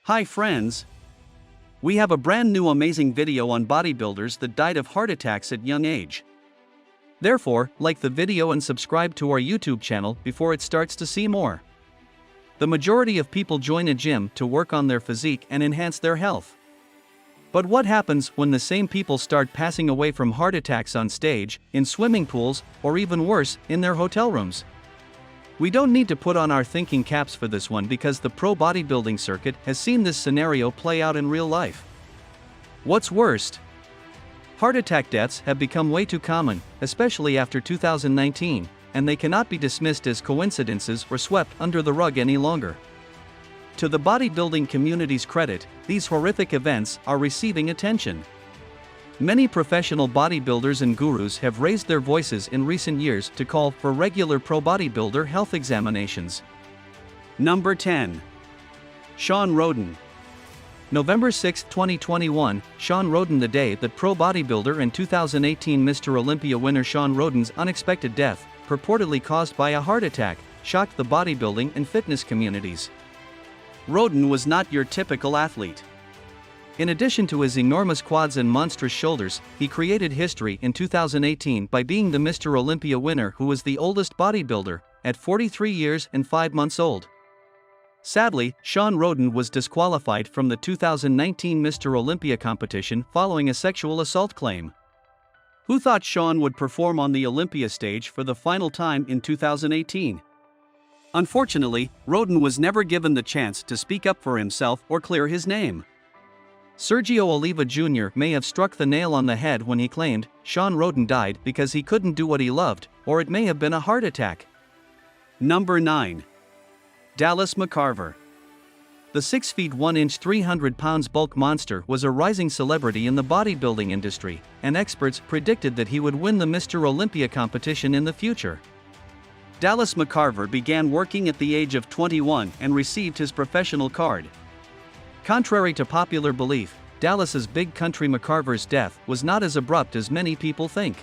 Hi friends! We have a brand new amazing video on bodybuilders that died of heart attacks at young age. Therefore, like the video and subscribe to our YouTube channel before it starts to see more. The majority of people join a gym to work on their physique and enhance their health. But what happens when the same people start passing away from heart attacks on stage, in swimming pools, or even worse, in their hotel rooms? We don't need to put on our thinking caps for this one because the pro bodybuilding circuit has seen this scenario play out in real life. What's worst? Heart attack deaths have become way too common, especially after 2019, and they cannot be dismissed as coincidences or swept under the rug any longer. To the bodybuilding community's credit, these horrific events are receiving attention. Many professional bodybuilders and gurus have raised their voices in recent years to call for regular pro bodybuilder health examinations. Number 10. Shawn Rhoden. November 6, 2021, Shawn Rhoden. The day that pro bodybuilder and 2018 Mr. Olympia winner Shawn Rhoden's unexpected death, purportedly caused by a heart attack, shocked the bodybuilding and fitness communities. Rhoden was not your typical athlete. In addition to his enormous quads and monstrous shoulders, he created history in 2018 by being the Mr. Olympia winner who was the oldest bodybuilder, at 43 years and 5 months old. Sadly, Shawn Rhoden was disqualified from the 2019 Mr. Olympia competition following a sexual assault claim. Who thought Shawn would perform on the Olympia stage for the final time in 2018? Unfortunately, Rhoden was never given the chance to speak up for himself or clear his name. Sergio Oliva Jr. may have struck the nail on the head when he claimed Shawn Rhoden died because he couldn't do what he loved, or it may have been a heart attack. Number 9. Dallas McCarver. The 6 feet 1 inch 300 pounds bulk monster was a rising celebrity in the bodybuilding industry, and experts predicted that he would win the Mr. Olympia competition in the future. Dallas McCarver began working at the age of 21 and received his professional card. Contrary to popular belief, Dallas's big country McCarver's death was not as abrupt as many people think.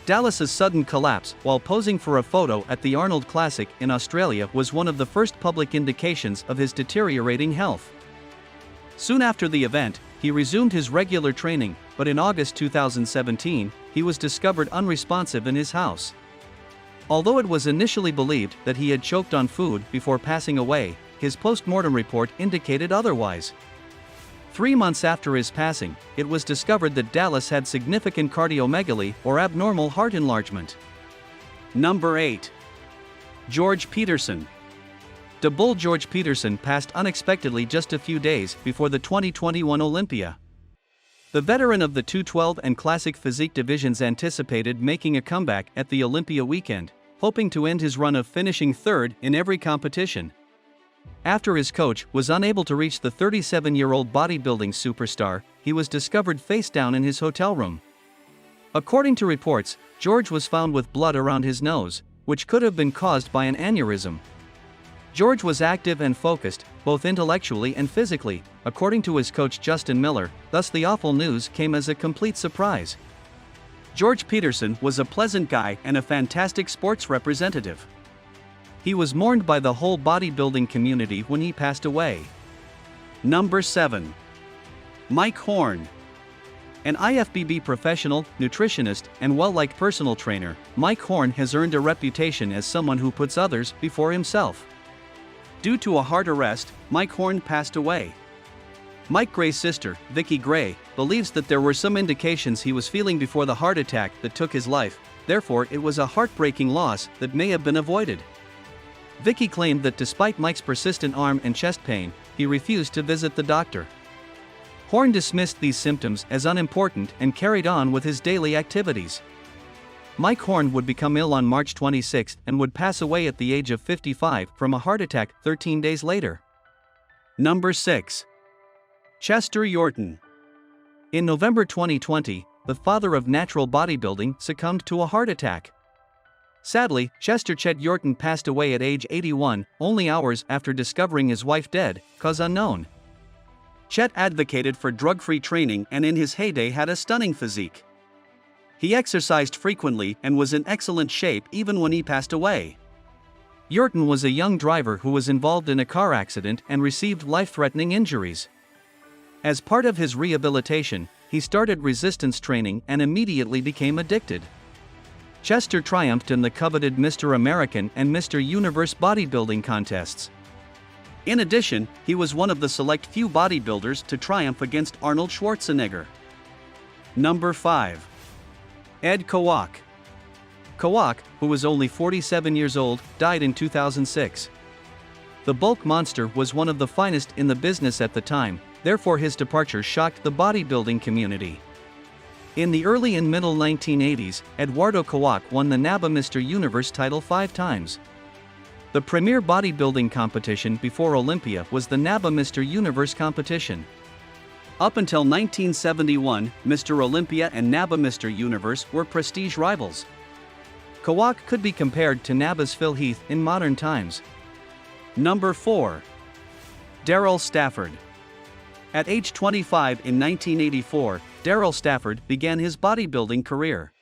Dallas's sudden collapse while posing for a photo at the Arnold Classic in Australia was one of the first public indications of his deteriorating health. Soon after the event, he resumed his regular training, but in August 2017, he was discovered unresponsive in his house. Although it was initially believed that he had choked on food before passing away, his post-mortem report indicated otherwise. 3 months after his passing, it was discovered that Dallas had significant cardiomegaly or abnormal heart enlargement. Number 8. George Peterson. The Bull George Peterson passed unexpectedly just a few days before the 2021 Olympia. The veteran of the 212 and Classic Physique divisions anticipated making a comeback at the Olympia weekend, hoping to end his run of finishing third in every competition. After his coach was unable to reach the 37-year-old bodybuilding superstar, he was discovered face down in his hotel room. According to reports, George was found with blood around his nose, which could have been caused by an aneurysm. George was active and focused, both intellectually and physically, according to his coach Justin Miller, thus the awful news came as a complete surprise. George Peterson was a pleasant guy and a fantastic sports representative. He was mourned by the whole bodybuilding community when he passed away. Number 7. Mike Horn. An IFBB professional, nutritionist, and well-liked personal trainer, Mike Horn has earned a reputation as someone who puts others before himself. Due to a heart arrest, Mike Horn passed away. Mike Gray's sister, Vicky Gray, believes that there were some indications he was feeling before the heart attack that took his life, therefore it was a heartbreaking loss that may have been avoided. Vicky claimed that despite Mike's persistent arm and chest pain, he refused to visit the doctor. Horn dismissed these symptoms as unimportant and carried on with his daily activities. Mike Horn would become ill on March 26 and would pass away at the age of 55 from a heart attack 13 days later. Number 6. Chester Yorton. In November 2020, the father of natural bodybuilding succumbed to a heart attack. Sadly, Chester Chet Yorton passed away at age 81, only hours after discovering his wife dead, cause unknown. Chet advocated for drug-free training and in his heyday had a stunning physique. He exercised frequently and was in excellent shape even when he passed away. Yorton was a young driver who was involved in a car accident and received life-threatening injuries. As part of his rehabilitation, he started resistance training and immediately became addicted. Chester triumphed in the coveted Mr. American and Mr. Universe bodybuilding contests. In addition, he was one of the select few bodybuilders to triumph against Arnold Schwarzenegger. Number 5. Ed Kawak. Kawak, who was only 47 years old, died in 2006. The bulk monster was one of the finest in the business at the time, therefore his departure shocked the bodybuilding community. In the early and middle 1980s, Eduardo Kawak won the NABA Mr. Universe title 5 times. The premier bodybuilding competition before Olympia was the NABA Mr. Universe competition. Up until 1971, Mr. Olympia and NABA Mr. Universe were prestige rivals. Kawak could be compared to NABA's Phil Heath in modern times. Number 4. Daryl Stafford. At age 25 in 1984, Daryl Stafford began his bodybuilding career.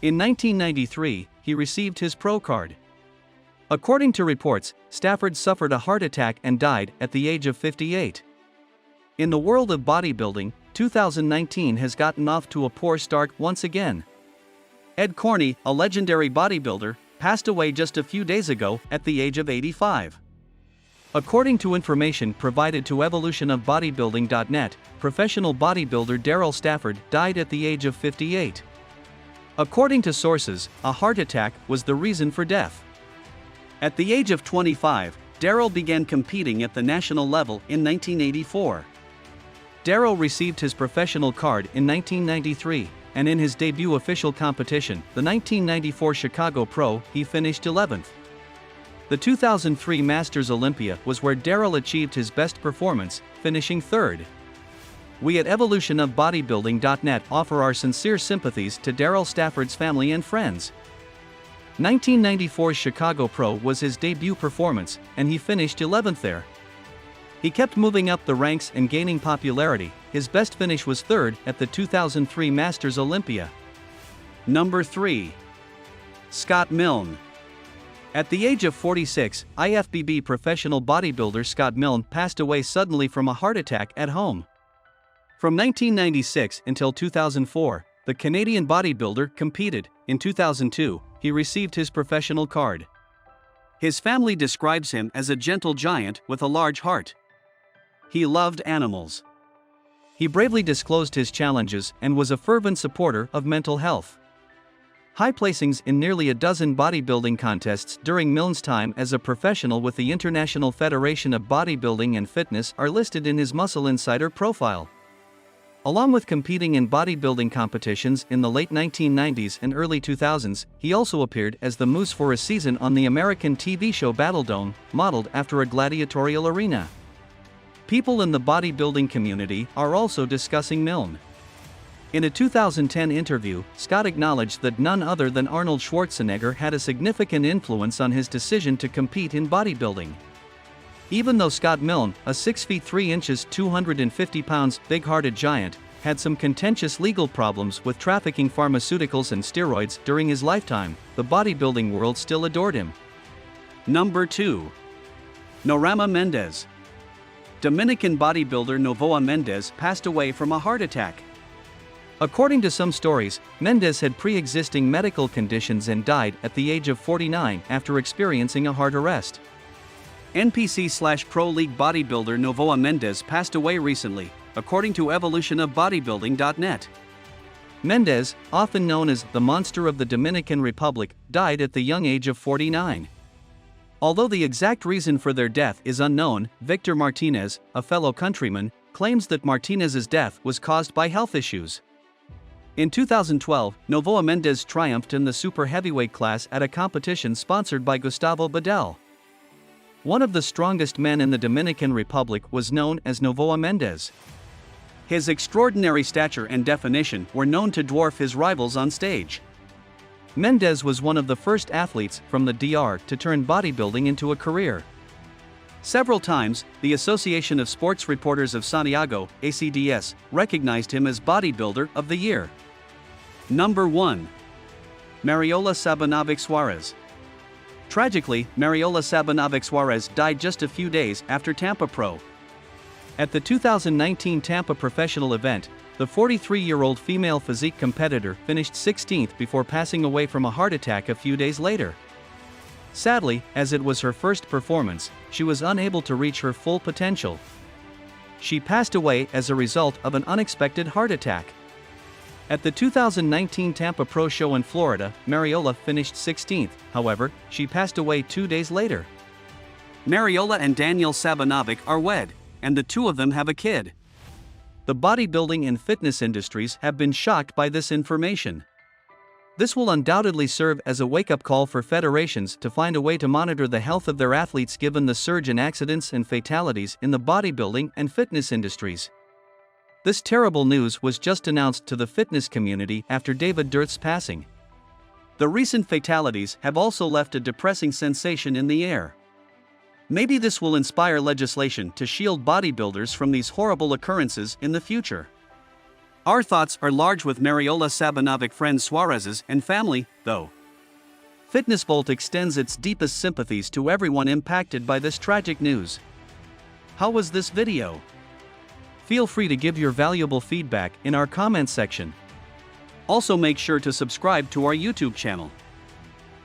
In 1993, he received his pro card. According to reports, Stafford suffered a heart attack and died at the age of 58. In the world of bodybuilding, 2019 has gotten off to a poor start once again. Ed Kawak, a legendary bodybuilder, passed away just a few days ago at the age of 85. According to information provided to evolutionofbodybuilding.net, professional bodybuilder Daryl Stafford died at the age of 58. According to sources, a heart attack was the reason for death. At the age of 25, Daryl began competing at the national level in 1984. Daryl received his professional card in 1993, and in his debut official competition, the 1994 Chicago Pro, he finished 11th. The 2003 Masters Olympia was where Daryl achieved his best performance, finishing 3rd. We at evolutionofbodybuilding.net offer our sincere sympathies to Daryl Stafford's family and friends. 1994's Chicago Pro was his debut performance, and he finished 11th there. He kept moving up the ranks and gaining popularity. His best finish was 3rd at the 2003 Masters Olympia. Number 3. Scott Milne. At the age of 46, IFBB professional bodybuilder Scott Milne passed away suddenly from a heart attack at home. From 1996 until 2004, the Canadian bodybuilder competed. In 2002, he received his professional card. His family describes him as a gentle giant with a large heart. He loved animals. He bravely disclosed his challenges and was a fervent supporter of mental health. High placings in nearly a dozen bodybuilding contests during Milne's time as a professional with the International Federation of Bodybuilding and Fitness are listed in his Muscle Insider profile. Along with competing in bodybuilding competitions in the late 1990s and early 2000s, he also appeared as the Moose for a season on the American TV show Battledome, modeled after a gladiatorial arena. People in the bodybuilding community are also discussing Milne. In a 2010 interview, Scott acknowledged that none other than Arnold Schwarzenegger had a significant influence on his decision to compete in bodybuilding. Even though Scott Milne, a 6 feet 3 inches 250 pounds big-hearted giant, had some contentious legal problems with trafficking pharmaceuticals and steroids during his lifetime, the bodybuilding world still adored him. Number 2. Novoa Mendes. Dominican bodybuilder Novoa Mendes passed away from a heart attack. According to some stories, Mendes had pre-existing medical conditions and died at the age of 49 after experiencing a heart arrest. NPC/Pro League bodybuilder Novoa Mendes passed away recently, according to evolutionofbodybuilding.net. Mendes, often known as the Monster of the Dominican Republic, died at the young age of 49. Although the exact reason for their death is unknown, Victor Martinez, a fellow countryman, claims that Martinez's death was caused by health issues. In 2012, Novoa Mendes triumphed in the super heavyweight class at a competition sponsored by Gustavo Badell. One of the strongest men in the Dominican Republic was known as Novoa Mendes. His extraordinary stature and definition were known to dwarf his rivals on stage. Mendes was one of the first athletes from the DR to turn bodybuilding into a career. Several times, the Association of Sports Reporters of Santiago, ACDS, recognized him as Bodybuilder of the Year. Number 1. Mariola Sabanovic Suarez. Tragically, Mariola Sabanovic Suarez died just a few days after Tampa Pro. At the 2019 Tampa professional event, the 43-year-old female physique competitor finished 16th before passing away from a heart attack a few days later. Sadly, as it was her first performance, she was unable to reach her full potential. She passed away as a result of an unexpected heart attack. At the 2019 Tampa Pro Show in Florida, Mariola finished 16th, however, she passed away 2 days later. Mariola and Daniel Sabanovic are wed, and the two of them have a kid. The bodybuilding and fitness industries have been shocked by this information. This will undoubtedly serve as a wake-up call for federations to find a way to monitor the health of their athletes given the surge in accidents and fatalities in the bodybuilding and fitness industries. This terrible news was just announced to the fitness community after David Dirth's passing. The recent fatalities have also left a depressing sensation in the air. Maybe this will inspire legislation to shield bodybuilders from these horrible occurrences in the future. Our thoughts are large with Mariola Sabanovic friend Suarez's and family, though. Fitness Volt extends its deepest sympathies to everyone impacted by this tragic news. How was this video? Feel free to give your valuable feedback in our comments section. Also make sure to subscribe to our YouTube channel.